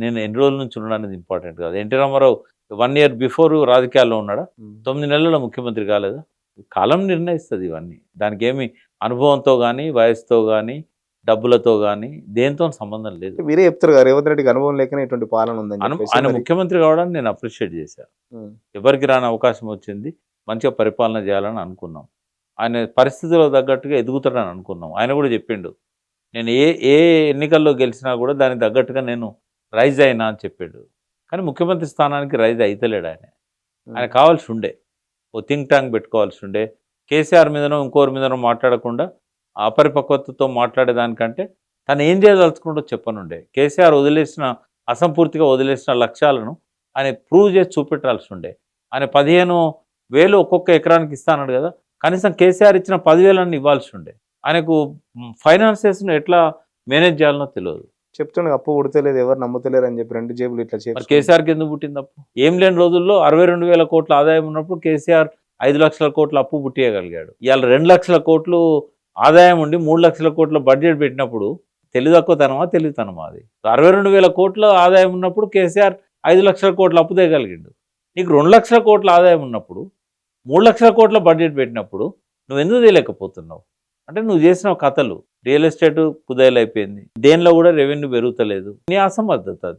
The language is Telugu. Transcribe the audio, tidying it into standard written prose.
నేను ఎన్ని రోజుల నుంచి ఉన్నాను అనేది ఇంపార్టెంట్ కాదు. ఎన్టీ రామారావు 1 ఇయర్ బిఫోర్ రాజకీయాల్లో ఉన్నాడా? 9 నెలల్లో ముఖ్యమంత్రి కాలేదా? కాలం నిర్ణయిస్తుంది ఇవన్నీ. దానికి ఏమి అనుభవంతో కానీ, వయసుతో కానీ, డబ్బులతో కానీ దేంతో సంబంధం లేదు. మీరే చెప్తారు కదా, రేవంత్ రెడ్డికి అనుభవం లేకనే ఇటువంటి పాలన ఉందని చెప్పేసి ఆయన మరి. ముఖ్యమంత్రి కావడాన్ని నేను అప్రిషియేట్ చేశాను. ఉమ్, ఎవరికి రాని అవకాశం వచ్చింది, మంచిగా పరిపాలన చేయాలని అనుకున్నాం. ఆయన పరిస్థితులకు తగ్గట్టుగా ఎదుగుతాడని అనుకున్నాం. ఆయన కూడా చెప్పిండు, నేను ఏ ఏ ఎన్నికల్లో గెలిచినా కూడా దానికి తగ్గట్టుగా నేను రైజ్ అయినా అని చెప్పాడు. కానీ ముఖ్యమంత్రి స్థానానికి రైజ్ అయితలేడు ఆయన. ఆయన కావాల్సి ఉండే ఓ థింక్ ట్యాంక్ పెట్టుకోవాల్సి ఉండే. కేసీఆర్ మీదనో ఇంకోరి మీదనో మాట్లాడకుండా అపరిపక్వతతో మాట్లాడేదానికంటే తను ఏం చేయదలుచుకుంటూ చెప్పనుండే. కేసీఆర్ అసంపూర్తిగా వదిలేసిన లక్ష్యాలను ఆయన ప్రూవ్ చేసి చూపెట్టాల్సి ఉండే. ఆయన 15,000 ఒక్కొక్క ఎకరానికి ఇస్తాన్నాడు కదా, కనీసం కేసీఆర్ ఇచ్చిన 10,000 ఇవ్వాల్సి ఉండే. ఆయనకు ఫైనాన్సెస్ను ఎట్లా మేనేజ్ చేయాలనో తెలియదు. చెప్తుండే అప్పు పుడతలేదు, ఎవరు నమ్ముతలేరు అని చెప్పి 2 జేబులు ఇట్లా మరి చేసి కేసీఆర్కి ఎందుకు పుట్టింది అప్పు? ఏం లేని రోజుల్లో 62,000 కోట్ల ఆదాయం ఉన్నప్పుడు కేసీఆర్ 5 లక్షల కోట్ల అప్పు పుట్టియగలిగాడు. ఇవాళ 2 లక్షల కోట్లు ఆదాయం ఉండి 3 లక్షల కోట్ల బడ్జెట్ పెట్టినప్పుడు తెలివితక్కువతనమా తెలివితనమా? అది 62,000 కోట్ల ఆదాయం ఉన్నప్పుడు కేసీఆర్ 5 లక్షల కోట్ల అప్పు తేగలిగిండు. నీకు 2 లక్షల కోట్ల ఆదాయం ఉన్నప్పుడు 3 లక్షల కోట్ల బడ్జెట్ పెట్టినప్పుడు నువ్వు ఎందుకు తెలియకపోతున్నావు? అంటే నువ్వు చేసిన కథలు. రియల్ ఎస్టేట్ కుదేలైపోయింది, దేనిలో కూడా రెవెన్యూ పెరుగుతలేదు. నీ అసమర్థత అది.